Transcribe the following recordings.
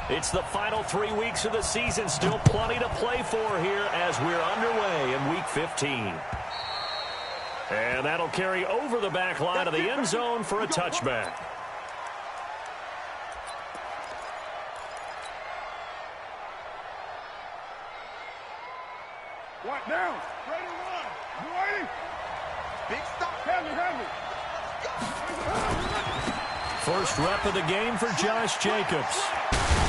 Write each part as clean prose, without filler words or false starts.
It's the final 3 weeks of the season. Still plenty to play for here as we're underway in Week 15. And that'll carry over the back line of the end zone for a touchback. What down? Ready to run. You ready? Big stop. Hand me. First rep of the game for Josh Jacobs.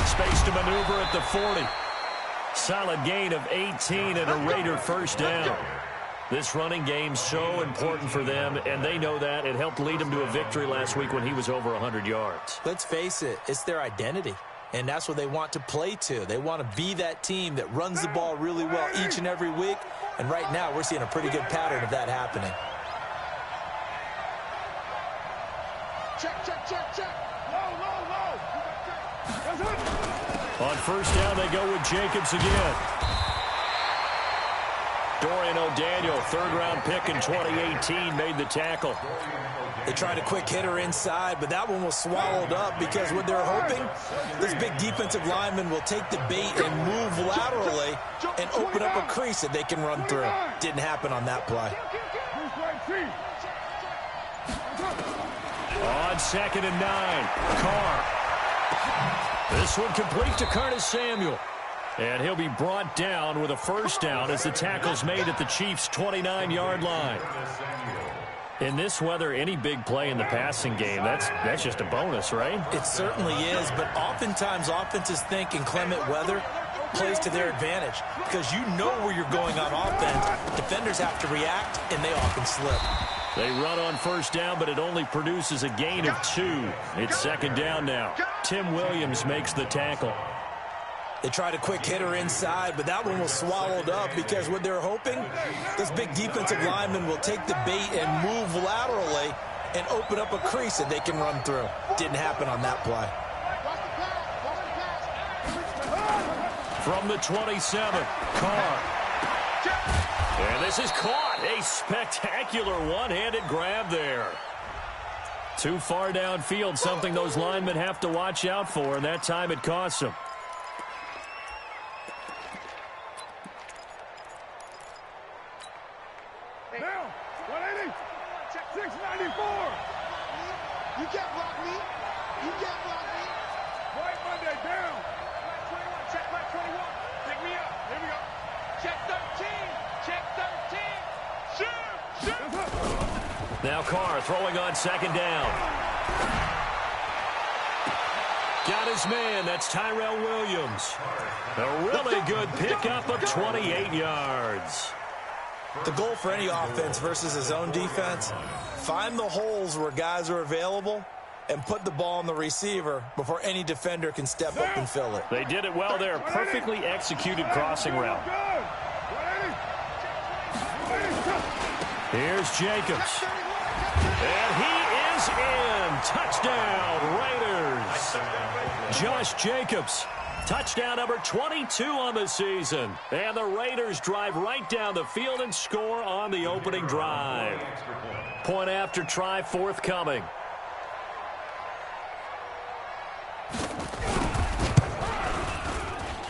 Space to maneuver at the 40. Solid gain of 18 and a Raider first down. This running game's so important for them, and they know that. It helped lead them to a victory last week when he was over 100 yards. Let's face it, it's their identity, and that's what they want to play to. They want to be that team that runs the ball really well each and every week, and right now we're seeing a pretty good pattern of that happening. Check. Low. On first down, they go with Jacobs again. Dorian O'Daniel, third-round pick in 2018, made the tackle. They tried a quick hitter inside, but that one was swallowed up because what they're hoping, this big defensive lineman will take the bait and move laterally and open up a crease that they can run through. Didn't happen on that play. On 2nd and 9, Carr. This one complete to Curtis Samuel. And he'll be brought down with a first down as the tackle's made at the Chiefs' 29-yard line. In this weather, any big play in the passing game, that's just a bonus, right? It certainly is, but oftentimes offenses think in clement weather plays to their advantage because you know where you're going on offense. Defenders have to react, and they often slip. They run on first down, but it only produces a gain of 2. It's 2nd down now. Tim Williams makes the tackle. They tried a quick hitter inside, but that one was swallowed up because what they're hoping, this big defensive lineman will take the bait and move laterally and open up a crease that they can run through. Didn't happen on that play. From the 27, Carr. And this is caught. A spectacular one-handed grab there. Too far downfield, something those linemen have to watch out for, and that time it costs them. Down. 180. 694. You can't block me. White Monday down. Check black 21. Pick me up. Here we go. Check 13. Shoot. Now Carr throwing on 2nd down. Got his man. That's Tyrell Williams. A really good pickup of 28 yards. The goal for any offense versus his own defense, find the holes where guys are available and put the ball on the receiver before any defender can step up and fill it. They did it well there. Perfectly executed crossing route. Here's Jacobs. And he is in. Touchdown, Raiders. Josh Jacobs. Touchdown number 22 on the season. And the Raiders drive right down the field and score on the opening drive. Point after try forthcoming.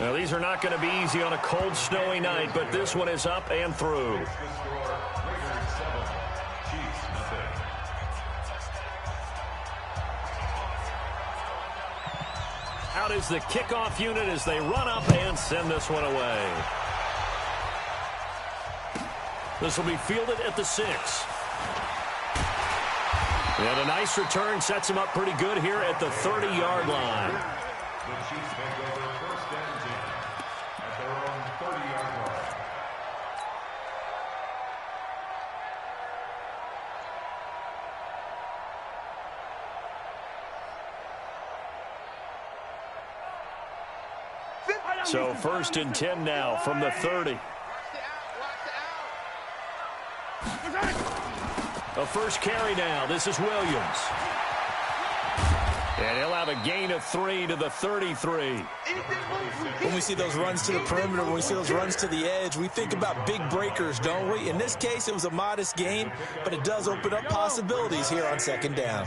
Now, these are not going to be easy on a cold, snowy night, but this one is up and through. Out is the kickoff unit as they run up and send this one away. This will be fielded at the 6. And a nice return sets him up pretty good here at the 30-yard line. The Chiefs make over first and 10 at their own 30-yard line. So 1st and 10 now from the 30. A first carry now. This is Williams. And he'll have a gain of 3 to the 33. When we see those runs to the perimeter, when we see those runs to the edge, we think about big breakers, don't we? In this case, it was a modest gain, but it does open up possibilities here on 2nd down.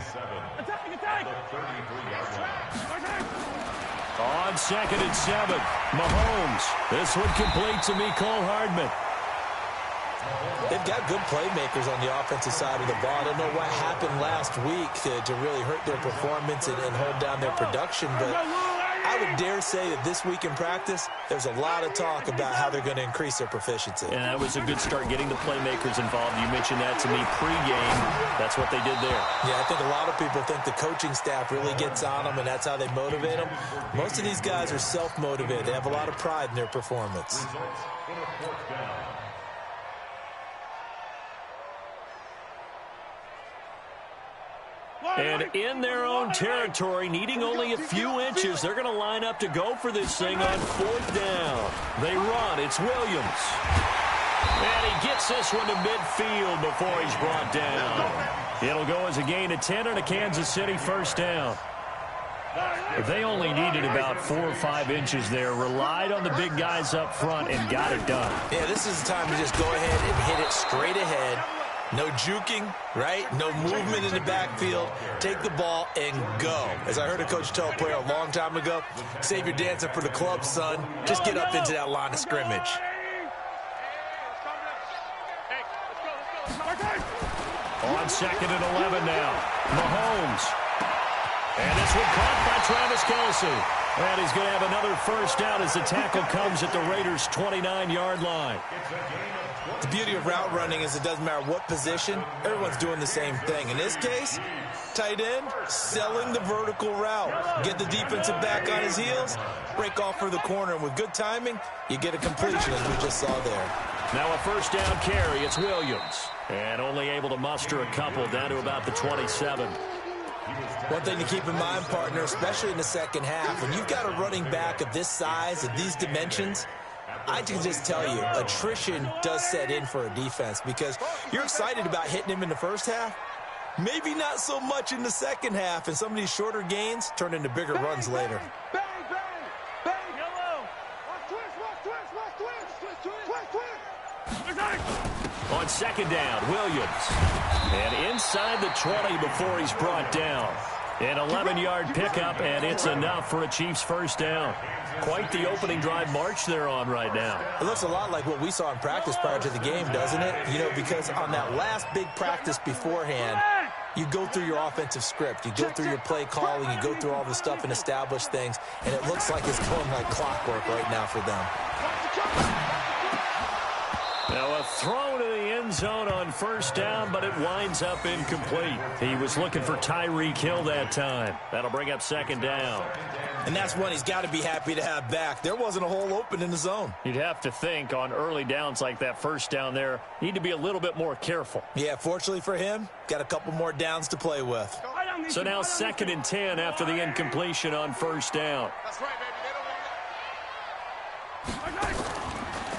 On 2nd and 7, Mahomes. This one complete to Mecole Hardman. They've got good playmakers on the offensive side of the ball. I don't know what happened last week to really hurt their performance and hold down their production, but I would dare say that this week in practice, there's a lot of talk about how they're going to increase their proficiency. And that was a good start getting the playmakers involved. You mentioned that to me pregame. That's what they did there. Yeah, I think a lot of people think the coaching staff really gets on them, and that's how they motivate them. Most of these guys are self-motivated. They have a lot of pride in their performance. And in their own territory, needing only a few inches, they're going to line up to go for this thing on 4th down. They run. It's Williams. And he gets this one to midfield before he's brought down. It'll go as a gain of 10 and a Kansas City first down. They only needed about 4 or 5 inches there, relied on the big guys up front, and got it done. Yeah, this is the time to just go ahead and hit it straight ahead. No juking, right? No movement in the backfield. Take the ball and go. As I heard a coach tell a player a long time ago, save your dancing for the club, son. Just get up into that line of scrimmage. On 2nd and 11 now, Mahomes. And this one caught by Travis Kelce. And he's going to have another first down as the tackle comes at the Raiders' 29-yard line. The beauty of route running is it doesn't matter what position, everyone's doing the same thing. In this case, tight end, selling the vertical route. Get the defensive back on his heels, break off for the corner, and with good timing, you get a completion, as we just saw there. Now a first down carry, it's Williams. And only able to muster a couple down to about the 27. One thing to keep in mind, partner, especially in the second half, when you've got a running back of this size, of these dimensions, I can just tell you, attrition does set in for a defense because you're excited about hitting him in the first half. Maybe not so much in the second half, and some of these shorter gains turn into bigger runs later. Bang, bang, bang. Yellow. Twist. On 2nd down, Williams. And inside the 20 before he's brought down. An 11-yard pickup, and it's enough for a Chiefs first down. Quite the opening drive march they're on right now. It looks a lot like what we saw in practice prior to the game, doesn't it? You know, because on that last big practice beforehand, you go through your offensive script. You go through your play calling. You go through all the stuff and establish things. And it looks like it's going like clockwork right now for them. Now a throw to the end zone on first down, but it winds up incomplete. He was looking for Tyreek Hill that time. That'll bring up 2nd down. And that's one he's got to be happy to have back. There wasn't a hole open in the zone. You'd have to think on early downs like that first down there, need to be a little bit more careful. Yeah, fortunately for him, got a couple more downs to play with. So now 2nd and 10 after the incompletion on first down. That's right, baby. They don't want it.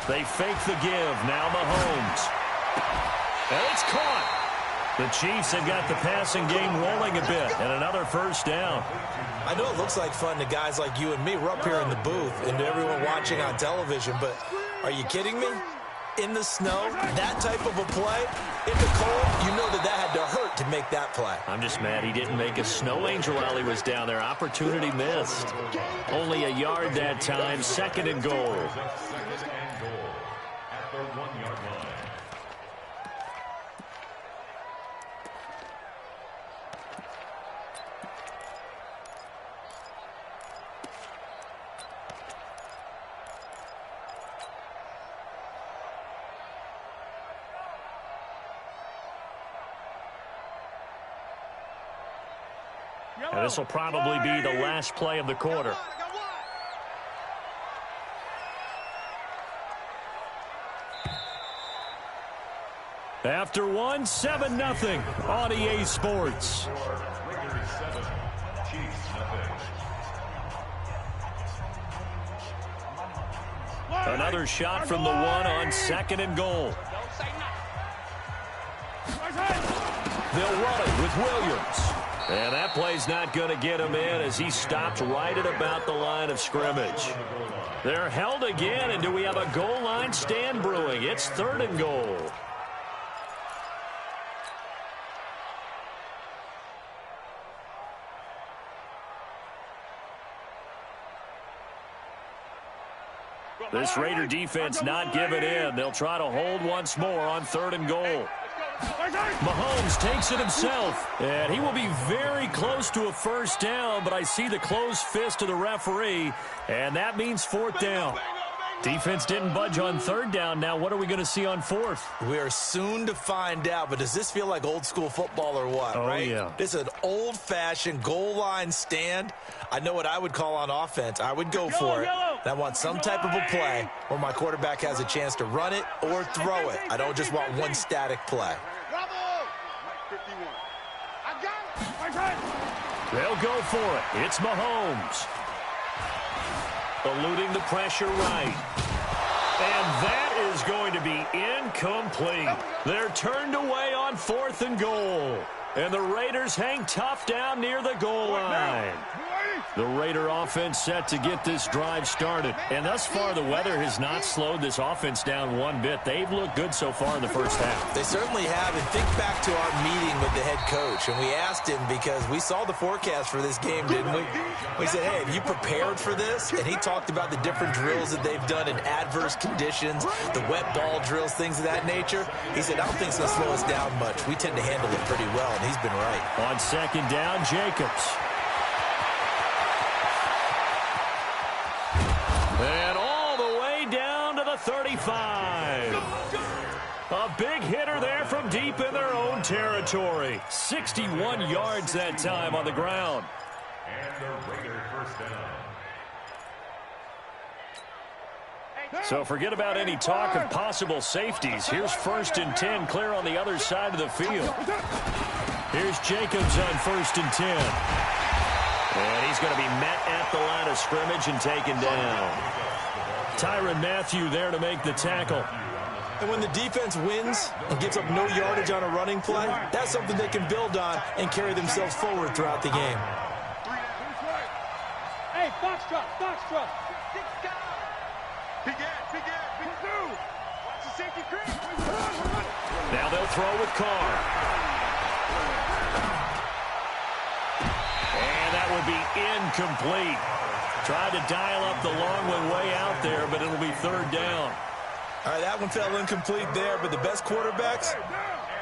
They fake the give. Now Mahomes. And it's caught. The Chiefs have got the passing game rolling a bit. And another first down. I know it looks like fun to guys like you and me. We're up here in the booth and to everyone watching on television. But are you kidding me? In the snow, that type of a play, in the cold, you know that had to hurt to make that play. I'm just mad he didn't make a snow angel while he was down there. Opportunity missed. Only a yard that time. 2nd and goal. At the 1-yard line. And this will probably be the last play of the quarter. After one, 7-0 on EA Sports. Raiders 7, Chiefs 0. Another shot from the one on 2nd and goal. They'll run it with Williams. And that play's not going to get him in as he stopped right at about the line of scrimmage. They're held again, and do we have a goal line stand brewing? It's 3rd and goal. This Raider defense not giving in. They'll try to hold once more on 3rd and goal. Mahomes takes it himself, and he will be very close to a first down, but I see the closed fist of the referee, and that means 4th down. Defense didn't budge on 3rd down. Now what are we going to see on 4th? We are soon to find out, but does this feel like old school football or what, right? Yeah. This is an old-fashioned goal line stand. I know what I would call on offense. I would go for it. And I want some type of a play where my quarterback has a chance to run it or throw it. I don't just want one static play. They'll go for it. It's Mahomes. Eluding the pressure right. And that is going to be incomplete. They're turned away on 4th and goal. And the Raiders hang tough down near the goal line. The Raider offense set to get this drive started. And thus far, the weather has not slowed this offense down one bit. They've looked good so far in the first half. They certainly have. And think back to our meeting with the head coach. And we asked him because we saw the forecast for this game, didn't we? We said, hey, have you prepared for this? And he talked about the different drills that they've done in adverse conditions, the wet ball drills, things of that nature. He said, I don't think it's going to slow us down much. We tend to handle it pretty well, and he's been right. On 2nd down, Jacobs. And all the way down to the 35. A big hitter there from deep in their own territory. 61 yards that time on the ground. And the Raider first down. So forget about any talk of possible safeties. Here's 1st and 10, clear on the other side of the field. Here's Jacobs on 1st and 10. And he's going to be met at the line of scrimmage and taken down. Tyrann Mathieu there to make the tackle. And when the defense wins and gives up no yardage on a running play, that's something they can build on and carry themselves forward throughout the game. Hey, box drop, box drop. Big ad, big ad, big two. Watch the safety crease. Now they'll throw with Carr. And that would be incomplete. Tried to dial up the long one way out there, but it'll be 3rd down. All right, that one fell incomplete there, but the best quarterbacks,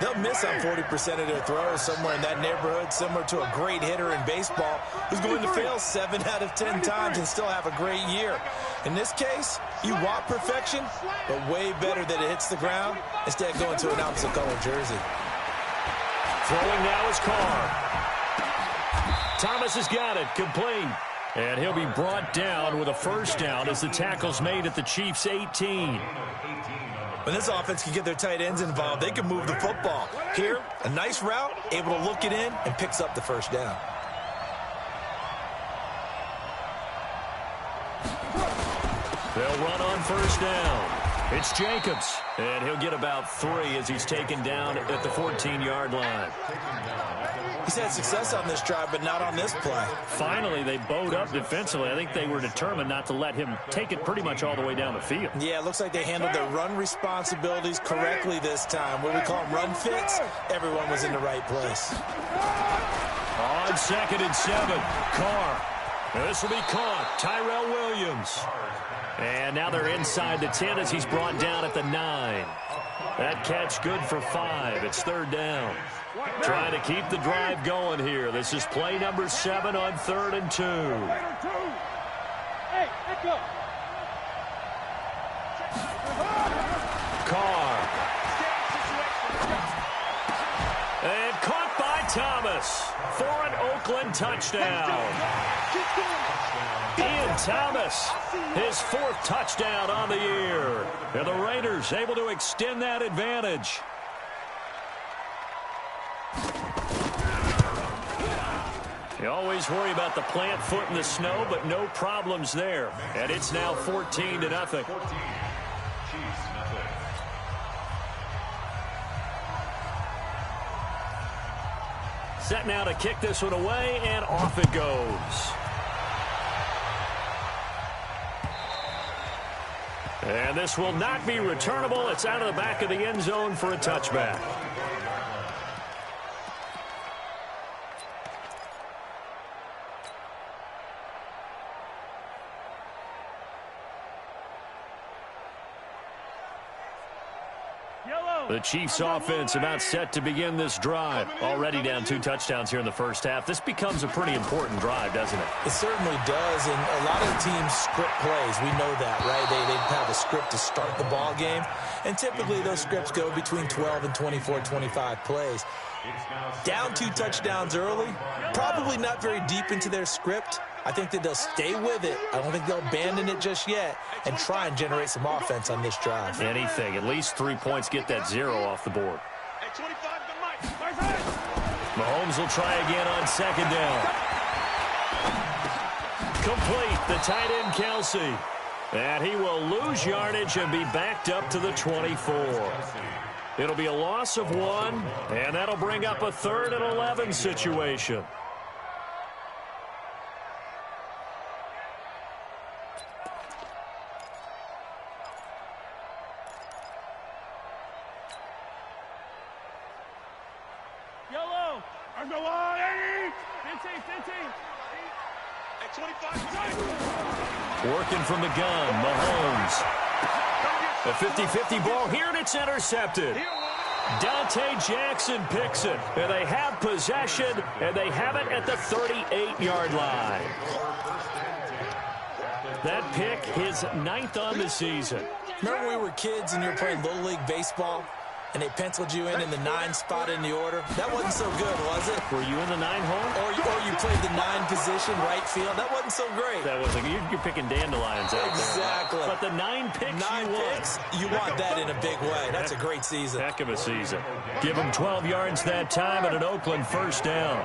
they'll miss on 40% of their throws, somewhere in that neighborhood, similar to a great hitter in baseball who's going to fail 7 out of 10 times and still have a great year. In this case, you want perfection, but way better that it hits the ground instead of going to an opposite color jersey. Throwing now is Carr. Thomas has got it, complete. And he'll be brought down with a first down as the tackle's made at the Chiefs' 18. When this offense can get their tight ends involved, they can move the football. Here, a nice route, able to look it in, and picks up the first down. They'll run on first down. It's Jacobs, and he'll get about 3 as he's taken down at the 14-yard line. He's had success on this drive, but not on this play. Finally, they bowed up defensively. I think they were determined not to let him take it pretty much all the way down the field. Yeah, it looks like they handled their run responsibilities correctly this time. What we call them run fits, everyone was in the right place. On 2nd and 7, Carr. This will be caught. Tyrell Williams. And now they're inside the 10 as he's brought down at the 9. That catch good for 5. It's 3rd down. Trying to keep the drive going here. This is play number 7 on 3rd and 2. Hey, let go. Carr. And caught by Thomas for an Oakland touchdown. Ian Thomas, his 4th touchdown on the year. And the Raiders able to extend that advantage. You always worry about the plant foot in the snow, but no problems there. And it's now 14-0. Set now to kick this one away, and off it goes. And this will not be returnable. It's out of the back of the end zone for a touchback. The Chiefs offense about set to begin this drive. Already down 2 touchdowns here in the first half. This becomes a pretty important drive, doesn't it? It certainly does, and a lot of teams script plays. We know that, right? They have a script to start the ball game, and typically those scripts go between 12 and 24, 25 plays. Down 2 touchdowns early, probably not very deep into their script. I think that they'll stay with it. I don't think they'll abandon it just yet and try and generate some offense on this drive. Anything. At least 3 points, get that 0 off the board. Mahomes will try again on second down. Complete. The tight end, Kelsey. And he will lose yardage and be backed up to the 24. It'll be a loss of 1, and that'll bring up a 3rd and 11 situation. Yellow. On the line. 15. At 25. Working from the gun, Mahomes. A 50-50 ball here, and it's intercepted. Dante Jackson picks it. And they have possession, and they have it at the 38-yard line. That pick, his 9th on the season. Remember when we were kids and you were playing Little League Baseball, and they penciled you in the 9 spot in the order? That wasn't so good, was it? Were you in the 9 hole? Or you played the 9 position, right field? That wasn't so great. That wasn't. You're picking dandelions out exactly. there. But the 9 picks 9 picks, you want that in a big way. That's a great season. Heck of a season. Give him 12 yards that time and an Oakland first down.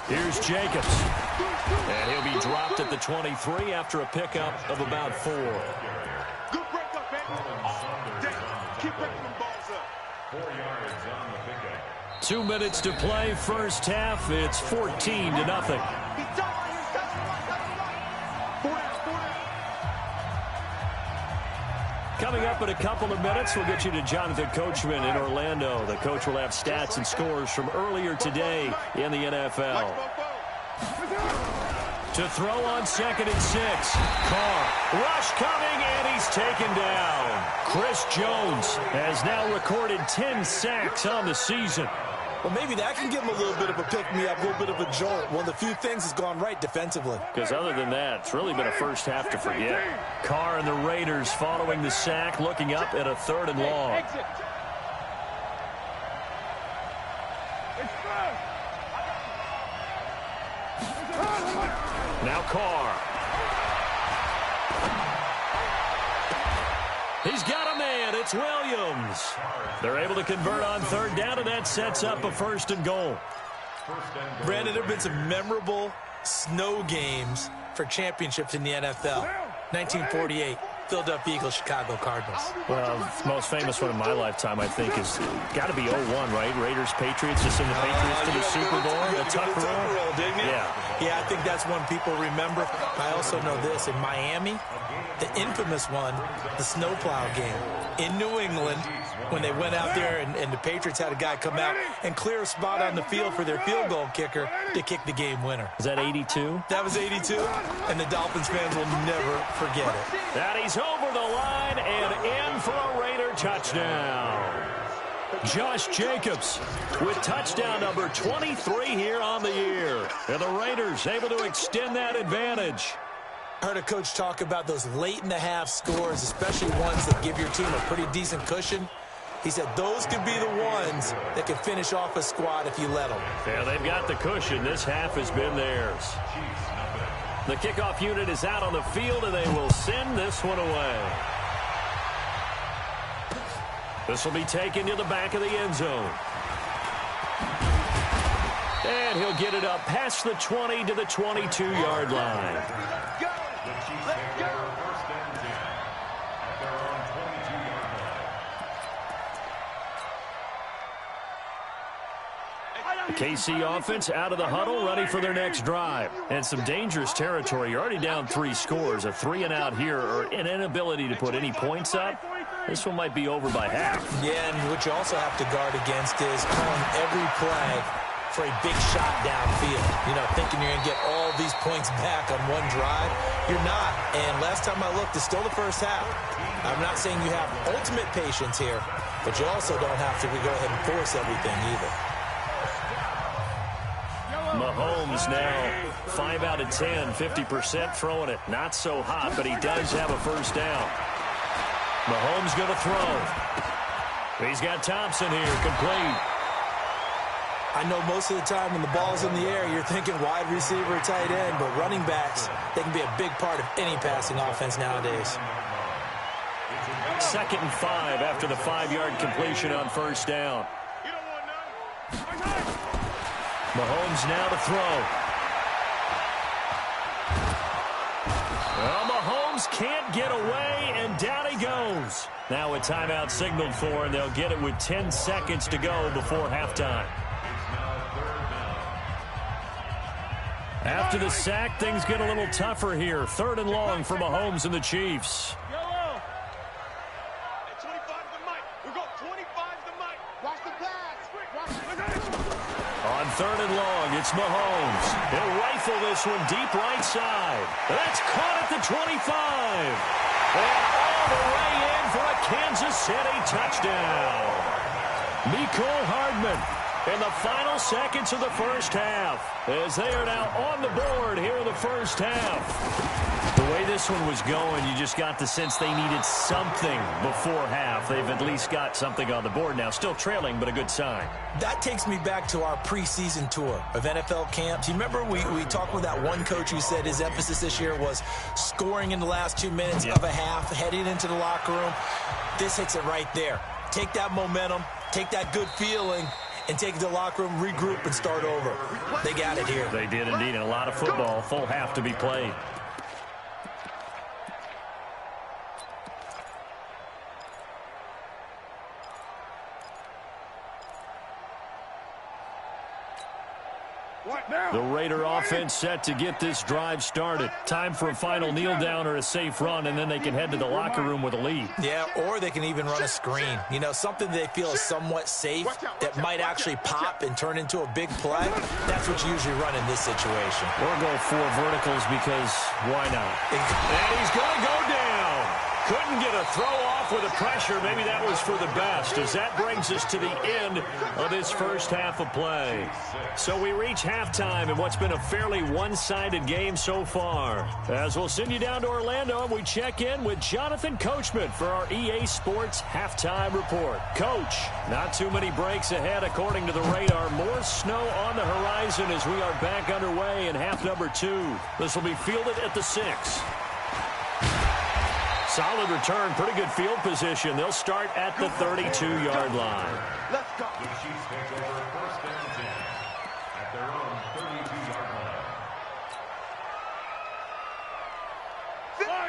Here's Jacobs. And he'll be dropped at the 23 after a pickup of about 4. Good break up, man. Keep breaking them balls up. 4 yards on the pickup. 2 minutes to play, first half. It's 14-0. Coming up in a couple of minutes, we'll get you to Jonathan Coachman in Orlando. The coach will have stats and scores from earlier today in the NFL. To throw on 2nd and 6. Carr. Rush coming, and he's taken down. Chris Jones has now recorded 10 sacks on the season. Well, maybe that can give him a little bit of a pick-me-up, a little bit of a jolt. One of the few things has gone right defensively. Because other than that, it's really been a first half to forget. Carr and the Raiders following the sack, looking up at a 3rd and long. Now Carr. He's got a man. It's Williams. They're able to convert on 3rd down, and that sets up a 1st and goal. Brandon, there have been some memorable snow games for championships in the NFL. 1948. Philadelphia Eagles, Chicago Cardinals. Well, the most famous one in my lifetime, I think, is got to be 01, right? Raiders, Patriots, just send the Patriots to the Super Bowl. The Tuck Rule, didn't you? Yeah, I think that's one people remember. I also know this. In Miami, the infamous one, the snowplow game in New England, when they went out there and the Patriots had a guy come out and clear a spot on the field for their field goal kicker to kick the game winner. Is that 82? That was 82, and the Dolphins fans will never forget it. That he's over the line and in for a Raider touchdown. Josh Jacobs with touchdown number 23 here on the year. And the Raiders able to extend that advantage. I heard a coach talk about those late-in-the-half scores, especially ones that give your team a pretty decent cushion. He said those could be the ones that can finish off a squad if you let them. Yeah, they've got the cushion. This half has been theirs. The kickoff unit is out on the field, and they will send this one away. This will be taken to the back of the end zone. And he'll get it up past the 20 to the 22-yard line. Let's go. First and 10 at their own 22-yard line. KC offense out of the huddle, ready for their next drive. And some dangerous territory. You're already down 3 scores. A 3 and out here, or an inability to put any points up. This one might be over by half. Yeah, and what you also have to guard against is calling every play for a big shot downfield. You know, thinking you're going to get all these points back on one drive. You're not. And last time I looked, it's still the first half. I'm not saying you have ultimate patience here, but you also don't have to go ahead and force everything either. Mahomes now 5 out of 10, 50% throwing it. Not so hot, but he does have a first down. Mahomes going to throw. He's got Thompson here, complete. I know most of the time when the ball's in the air, you're thinking wide receiver, tight end, but running backs, they can be a big part of any passing offense nowadays. 2nd and 5 after the 5-yard completion on first down. Mahomes now to throw. Well, Mahomes can't get away, and down he goes. Now a timeout signaled for, and they'll get it with 10 seconds to go before halftime. After the sack, things get a little tougher here. 3rd and long for Mahomes and the Chiefs. On 3rd and long, it's Mahomes. He'll rifle this one deep right side. That's caught at the 25. And all the way in for a Kansas City touchdown. Mecole Hardman in the final seconds of the first half, as they are now on the board here in the first half. The way this one was going, you just got the sense they needed something before half. They've at least got something on the board now. Still trailing, but a good sign. That takes me back to our preseason tour of NFL camps. You remember we talked with that one coach who said his emphasis this year was scoring in the last 2 minutes of a half, heading into the locker room. This hits it right there. Take that momentum, take that good feeling, and take the locker room, regroup, and start over. They got it here. They did indeed, and a lot of football, full half to be played. The Raider offense set to get this drive started. Time for a final kneel down or a safe run, and then they can head to the locker room with a lead. Yeah, or they can even run a screen. You know, something they feel is somewhat safe that might actually pop and turn into a big play. That's what you usually run in this situation. Or go 4 verticals because why not? And he's going to go down. Couldn't get a throw off with the pressure. Maybe that was for the best, as that brings us to the end of this first half of play. So we reach halftime in what's been a fairly one-sided game so far. As we'll send you down to Orlando, and we check in with Jonathan Coachman for our EA Sports Halftime Report. Coach, not too many breaks ahead according to the radar. More snow on the horizon as we are back underway in half number 2. This will be fielded at the 6. Solid return, pretty good field position. They'll start at the 32-yard line. Let's go. The Chiefs take over 1st and 10 at their own 32-yard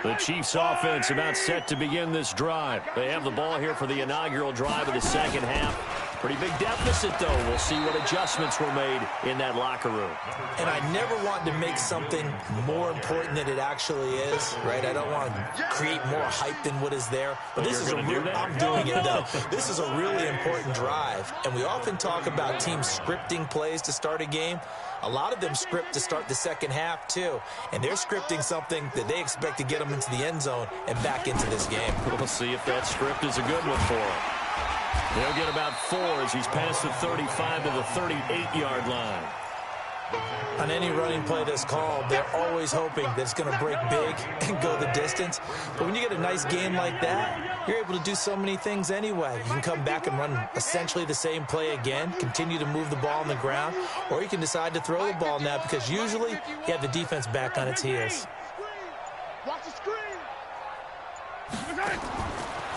line. The Chiefs offense about set to begin this drive. They have the ball here for the inaugural drive of the second half. Pretty big deficit, though. We'll see what adjustments were made in that locker room. And I never want to make something more important than it actually is, right? I don't want to create more hype than what is there. But this is a real, I'm doing it, though. This is a really important drive. And we often talk about teams scripting plays to start a game. A lot of them script to start the second half, too. And they're scripting something that they expect to get them into the end zone and back into this game. We'll see if that script is a good one for them. They'll get about 4 as he's past the 35 to the 38-yard line. On any running play that's called, they're always hoping that it's going to break big and go the distance. But when you get a nice game like that, you're able to do so many things anyway. You can come back and run essentially the same play again, continue to move the ball on the ground, or you can decide to throw the ball now because usually you have the defense back on its heels. Watch the screen.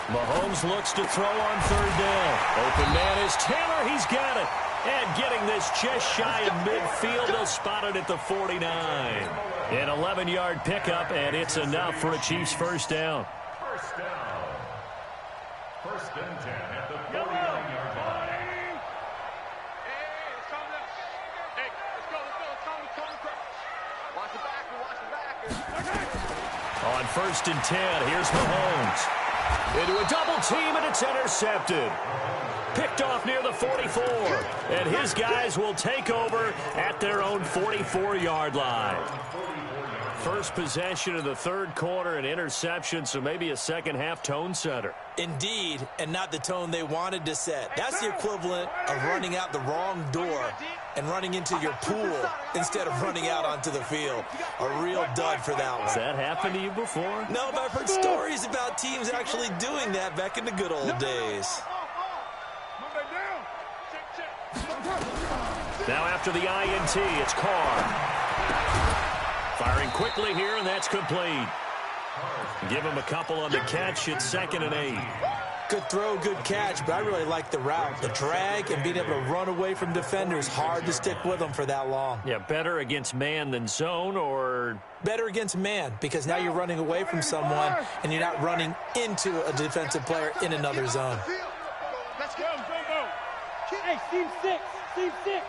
Mahomes looks to throw on 3rd down. Open man is Taylor. He's got it. And getting this just shy of midfield. They'll spot it at the 49. An 11-yard pickup, and it's enough for a Chiefs first down. First down. 1st and 10 at the 49-yard line. Hey, it's coming up. Hey, let's go. It's coming. Watch the backer. On 1st and 10, here's Mahomes. Into a double team, and it's intercepted. Picked off near the 44. And his guys will take over at their own 44-yard line. First possession of the third quarter, an interception, so maybe a second-half tone setter. Indeed, and not the tone they wanted to set. That's the equivalent of running out the wrong door and running into your pool instead of running out onto the field. A real dud for that one. Has that happened to you before? No, but I've heard stories about teams actually doing that back in the good old days. Now after the INT, it's Carr. Firing quickly here, and that's complete. Give him a couple on the catch. It's 2nd and 8. Good throw, good catch, but I really like the route. The drag and being able to run away from defenders, hard to stick with them for that long. Yeah, better against man than zone, or? Better against man, because now you're running away from someone and you're not running into a defensive player in another zone. Let's go. Hey, team 6. Team 6.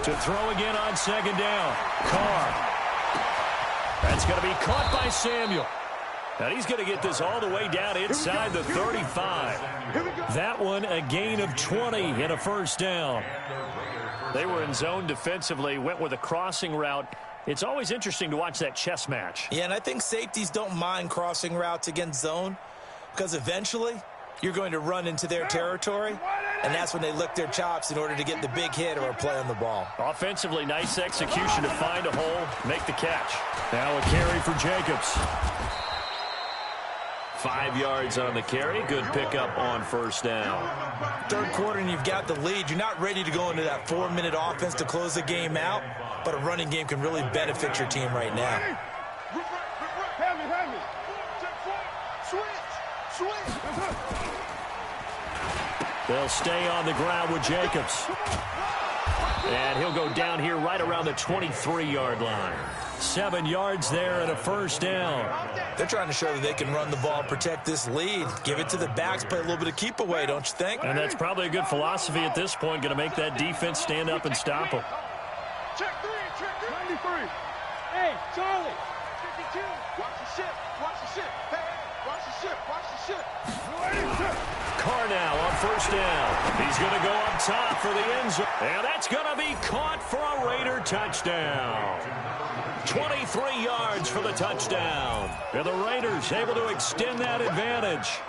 To throw again on 2nd down. Carr. That's going to be caught by Samuel. And he's going to get this all the way down inside the 35. That one a gain of 20 and a first down. They were in zone defensively, went with a crossing route. It's always interesting to watch that chess match. Yeah, and I think safeties don't mind crossing routes against zone because eventually you're going to run into their territory, and that's when they lick their chops in order to get the big hit or a play on the ball. Offensively, nice execution to find a hole, make the catch. Now a carry for Jacobs. 5 yards on the carry. Good pickup on first down. Third quarter and you've got the lead. You're not ready to go into that 4-minute offense to close the game out, but a running game can really benefit your team right now. Have me. Switch. They'll stay on the ground with Jacobs. And he'll go down here right around the 23-yard line. 7 yards there and a first down. They're trying to show that they can run the ball, protect this lead, give it to the backs, play a little bit of keep away, don't you think? And that's probably a good philosophy at this point, going to make that defense stand up and stop them. Check 3. 93. Hey, Charlie. 52. Watch the ship. Hey, watch the ship. Carr now on first down. He's going to go up top for the end zone. And that's going to be caught for a Raider touchdown. 23 yards for the touchdown. And the Raiders able to extend that advantage.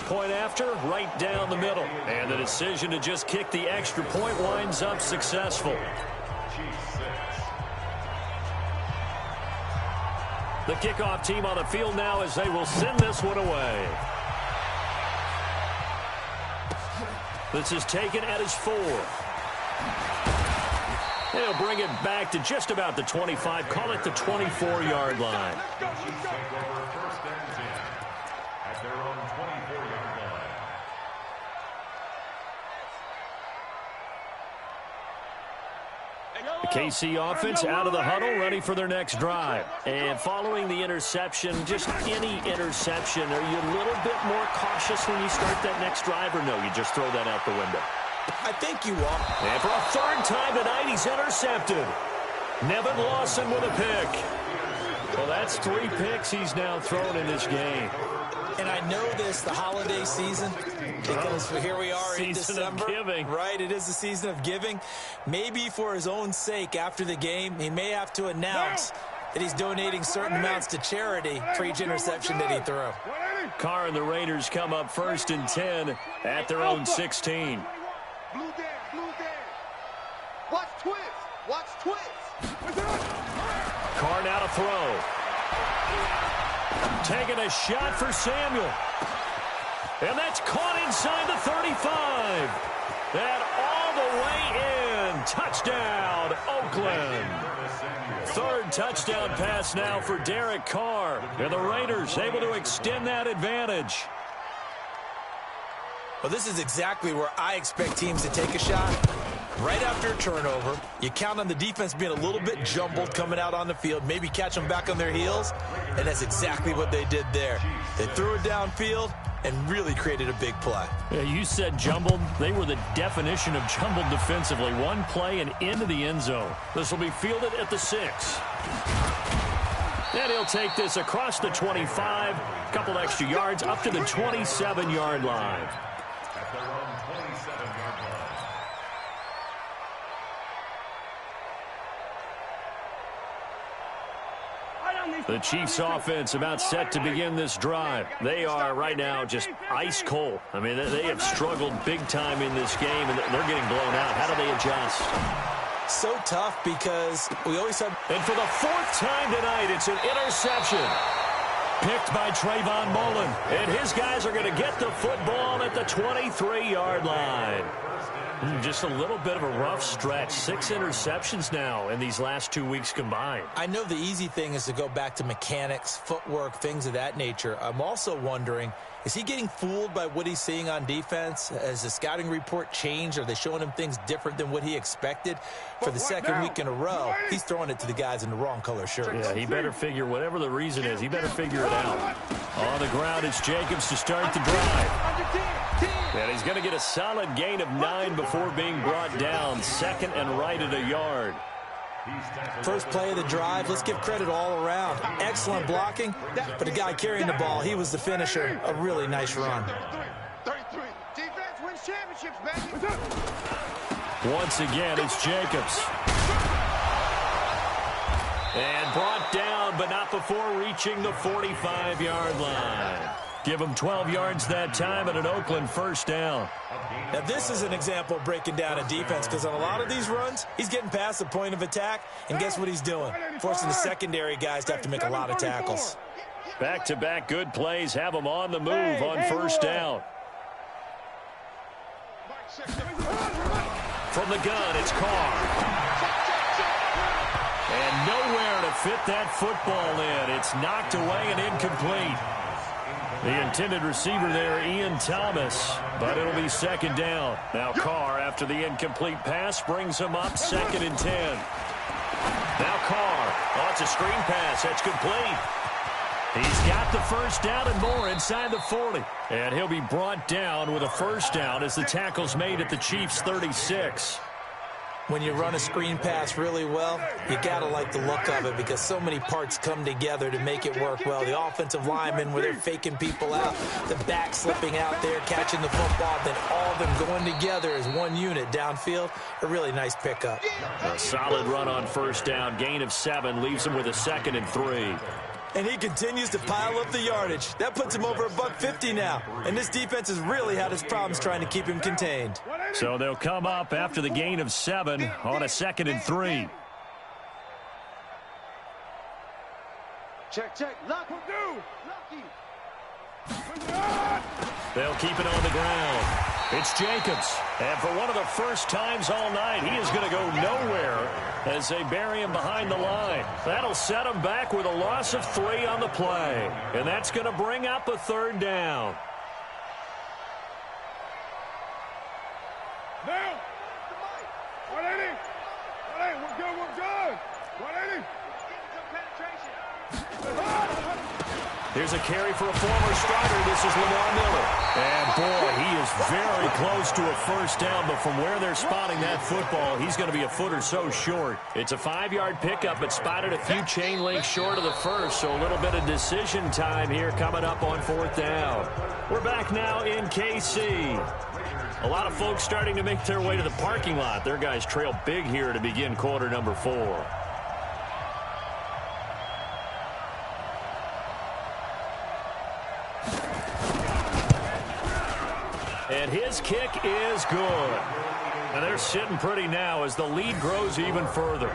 Point after, right down the middle. And the decision to just kick the extra point winds up successful. The kickoff team on the field now as they will send this one away. This is taken at his 4. They'll bring it back to just about the 25. Call it the 24-yard line. The KC offense out of the huddle, ready for their next drive. And following the interception, just any interception, are you a little bit more cautious when you start that next drive, or no, you just throw that out the window? I think you are. And for a third time tonight, he's intercepted. Nevin Lawson with a pick. Well, that's 3 picks he's now thrown in this game. And I know this, the holiday season, because here we are in December. Season of giving. Right, it is the season of giving. Maybe for his own sake, after the game, he may have to announce that he's donating certain amounts to charity for each interception that he threw. Carr and the Raiders come up 1st and 10 at their own 16. Blue Dan. Watch twist. Carr now to throw. Taking a shot for Samuel. And that's caught inside the 35. And all the way in. Touchdown, Oakland. Third touchdown pass now for Derek Carr. And the Raiders able to extend that advantage. Well, this is exactly where I expect teams to take a shot. Right after a turnover, you count on the defense being a little bit jumbled coming out on the field, maybe catch them back on their heels, and that's exactly what they did there. They threw it downfield, and really created a big play. Yeah, you said jumbled. They were the definition of jumbled defensively. One play and into the end zone. This will be fielded at the 6. And he'll take this across the 25, a couple extra yards up to the 27-yard line. At their own 27-yard line. The Chiefs offense about set to begin this drive. They are right now just ice cold. I mean, they have struggled big time in this game, and they're getting blown out. How do they adjust? So tough because we always have... And for the 4th time tonight, it's an interception. Picked by Trayvon Mullen. And his guys are going to get the football at the 23-yard line. Just a little bit of a rough stretch. 6 interceptions now in these last 2 weeks combined. I know the easy thing is to go back to mechanics, footwork, things of that nature. I'm also wondering, is he getting fooled by what he's seeing on defense? Has the scouting report changed? Are they showing him things different than what he expected? For the second week in a row, he's throwing it to the guys in the wrong color shirts. Yeah, he better figure, whatever the reason is, he better figure it out. On the ground, it's Jacobs to start the drive. And he's going to get a solid gain of 9 before being brought down. 2nd and right at a yard. First play of the drive, let's give credit all around. Excellent blocking, but the guy carrying the ball, he was the finisher. A really nice run. 33. Defense wins championships, baby. Once again, it's Jacobs. And brought down, but not before reaching the 45-yard line. Give him 12 yards that time and an Oakland first down. Now, this is an example of breaking down a defense because on a lot of these runs, he's getting past the point of attack, and guess what he's doing? Forcing the secondary guys to have to make a lot of tackles. Back-to-back good plays have him on the move on first down. From the gun, it's Carr. And nowhere to fit that football in. It's knocked away and incomplete. The intended receiver there, Ian Thomas, but it'll be 2nd down. Now Carr, after the incomplete pass, brings him up 2nd and 10. Now Carr. Oh, it's a screen pass. That's complete. He's got the first down and more inside the 40. And he'll be brought down with a first down as the tackle's made at the Chiefs' 36. When you run a screen pass really well, you got to like the look of it because so many parts come together to make it work well. The offensive linemen, where they're faking people out, the back slipping out there, catching the football, then all of them going together as one unit downfield. A really nice pickup. A solid run on first down. Gain of 7 leaves him with a 2nd and 3. And he continues to pile up the yardage. That puts him over $150 now. And this defense has really had its problems trying to keep him contained. So they'll come up after the gain of 7 on a 2nd and 3. Check. Lucky. They'll keep it on the ground. It's Jacobs. And for one of the first times all night, he is going to go nowhere as they bury him behind the line. That'll set him back with a loss of 3 on the play. And that's going to bring up a 3rd down. Now. 180. 180. We're good. 180. Here's a carry for a former starter. This is Lamar Miller. And, boy, he is very close to a first down, but from where they're spotting that football, he's going to be a foot or so short. It's a 5-yard pickup, but spotted a few chain links short of the first, so a little bit of decision time here coming up on 4th down. We're back now in KC. A lot of folks starting to make their way to the parking lot. Their guys trail big here to begin quarter number 4. And his kick is good. And they're sitting pretty now as the lead grows even further.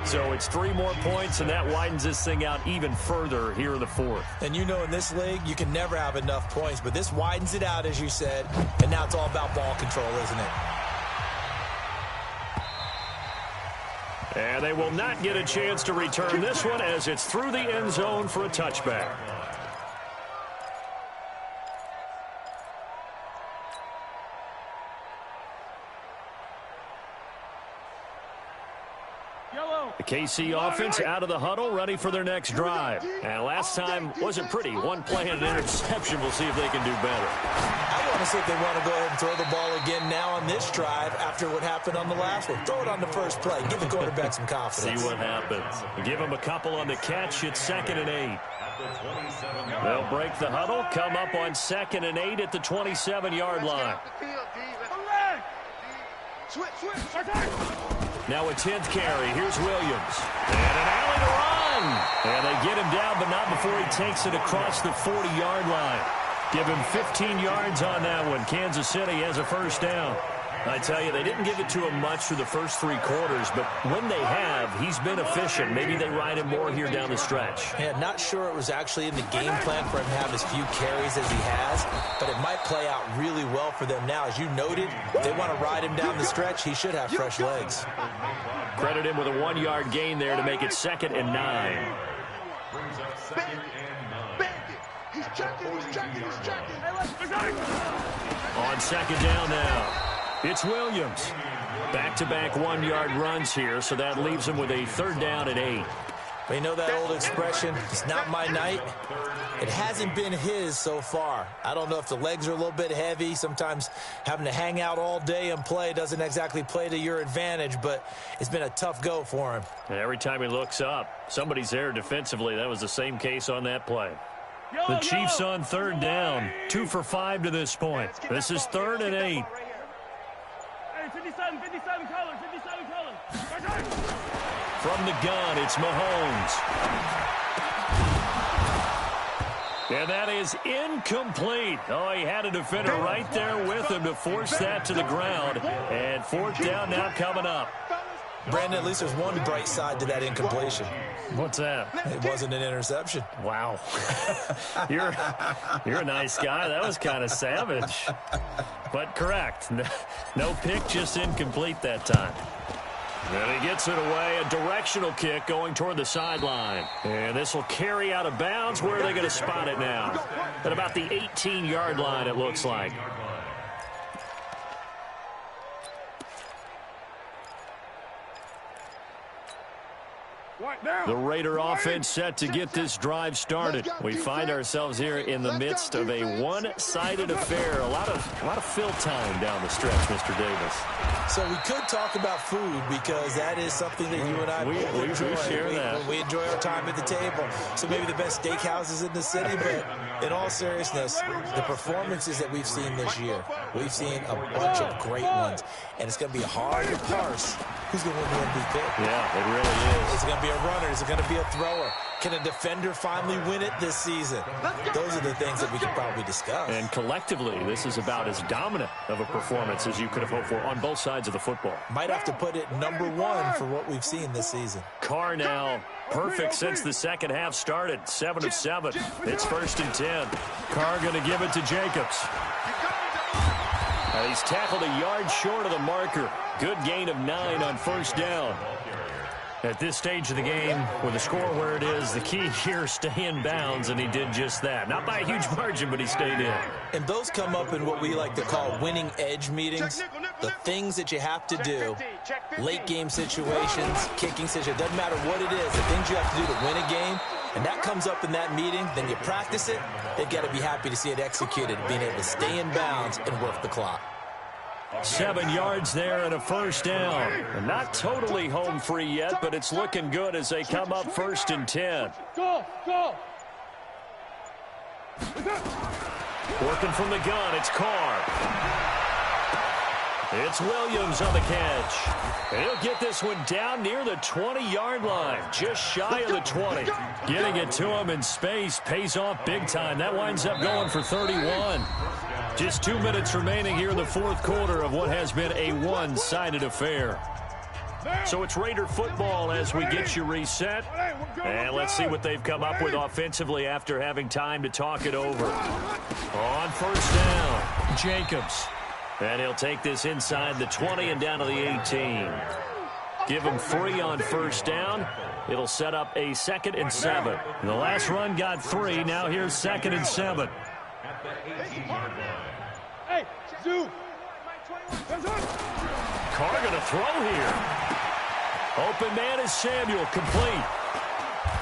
So it's 3 more points, and that widens this thing out even further here in the 4th. And you know in this league, you can never have enough points, but this widens it out, as you said, and now it's all about ball control, isn't it? And they will not get a chance to return this one as it's through the end zone for a touchback. The KC offense out of the huddle, ready for their next drive. And last time wasn't pretty. One play and an interception. We'll see if they can do better. I want to see if they want to go ahead and throw the ball again now on this drive after what happened on the last one. Throw it on the first play. Give the quarterback some confidence. See what happens. Give them a couple on the catch. It's 2nd and 8. They'll break the huddle, come up on 2nd and 8 at the 27-yard line. Now a 10th carry. Here's Williams. And an alley to run. And they get him down, but not before he takes it across the 40-yard line. Give him 15 yards on that one. Kansas City has a first down. I tell you, they didn't give it to him much through the first 3 quarters, but when they have, he's been efficient. Maybe they ride him more here down the stretch. Yeah, not sure it was actually in the game plan for him to have as few carries as he has, but it might play out really well for them now. As you noted, if they want to ride him down the stretch, he should have fresh legs. Credit him with a 1-yard gain there to make it 2nd and 9. He's checking. On 2nd down now. It's Williams. Back-to-back 1-yard runs here, so that leaves him with a 3rd down and 8. But you know that old expression, it's not my night? It hasn't been his so far. I don't know if the legs are a little bit heavy. Sometimes having to hang out all day and play doesn't exactly play to your advantage, but it's been a tough go for him. And every time he looks up, somebody's there defensively. That was the same case on that play. The Chiefs on 3rd down. 2 for 5 to this point. This is 3rd and 8. 57 colors. From the gun, it's Mahomes. And that is incomplete. Oh, he had a defender right there with him to force that to the ground. And 4th down now coming up. Brandon, at least there's one bright side to that incompletion. What's that? It wasn't an interception. Wow. You're a nice guy. That was kind of savage. But correct. No pick, just incomplete that time. And he gets it away. A directional kick going toward the sideline. And this will carry out of bounds. Where are they going to spot it now? At about the 18-yard line, it looks like. The Raider offense set to get this drive started. We find ourselves here in the midst of a one-sided affair. A lot of fill time down the stretch, Mr. Davis. So we could talk about food because that is something that you and I both enjoy. We share that. We enjoy our time at the table. So maybe the best steakhouses in the city, but in all seriousness, the performances that we've seen this year, we've seen a bunch of great ones, and it's going to be hard to parse who's going to win the MVP. Yeah, it really is. Is it going to be a runner? Is it going to be a thrower? Can a defender finally win it this season? Those are the things that we could probably discuss. And collectively, this is about as dominant of a performance as you could have hoped for on both sides of the football. Might have to put it #1 for what we've seen this season. Carr now perfect since the second half started. 7 of 7. It's 1st and 10. Carr going to give it to Jacobs. He's tackled a yard short of the marker. Good gain of 9 on 1st down. At this stage of the game, with the score where it is, the key here, stay in bounds, and he did just that. Not by a huge margin, but he stayed in. And those come up in what we like to call winning edge meetings. The things that you have to do, late game situations, kicking situations, doesn't matter what it is, the things you have to do to win a game, and that comes up in that meeting, then you practice it, they've got to be happy to see it executed, being able to stay in bounds and work the clock. 7 yards there and a 1st down. And not totally home free yet, but it's looking good as they come up 1st and 10. Go! Working from the gun, it's Carr. It's Williams on the catch. And he'll get this one down near the 20-yard line, just shy of the 20. Getting it to him in space pays off big time. That winds up going for 31. Just 2 minutes remaining here in the 4th quarter of what has been a one-sided affair. So it's Raider football as we get you reset. And let's see what they've come up with offensively after having time to talk it over. On 1st down, Jacobs. And he'll take this inside the 20 and down to the 18. Give him 3 on 1st down. It'll set up a 2nd and 7. The last run got 3. Now here's 2nd and 7. Hey, Zoo! Carr going to throw here. Open man is Samuel, complete.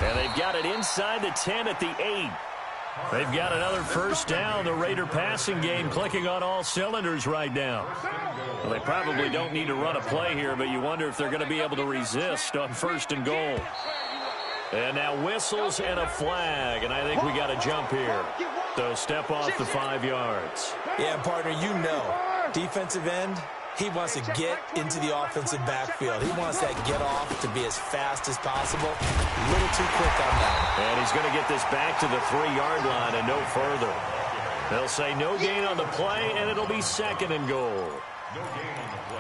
And they've got it inside the 10 at the 8. They've got another first down. The Raider passing game clicking on all cylinders right now. Well, they probably don't need to run a play here, but you wonder if they're going to be able to resist on first and goal. And now whistles and a flag, and I think we got a jump here. So step off the 5 yards. Yeah, partner, you know, defensive end, he wants to get into the offensive backfield. He wants that get off to be as fast as possible. A little too quick on that. And he's going to get this back to the 3-yard line and no further. They'll say no gain on the play, and it'll be second and goal.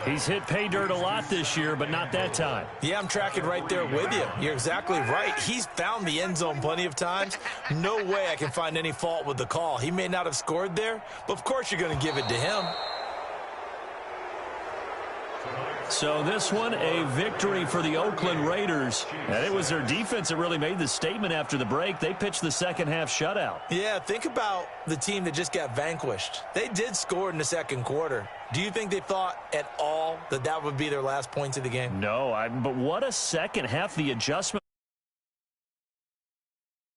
He's hit pay dirt a lot this year, but not that time. Yeah, I'm tracking right there with you. You're exactly right. He's found the end zone plenty of times. No way I can find any fault with the call. He may not have scored there, but of course you're going to give it to him. So this one, a victory for the Oakland Raiders. And it was their defense that really made the statement after the break. They pitched the second half shutout. Yeah, think about the team that just got vanquished. They did score in the second quarter. Do you think they thought at all that that would be their last points of the game? No, but what a second half. The adjustment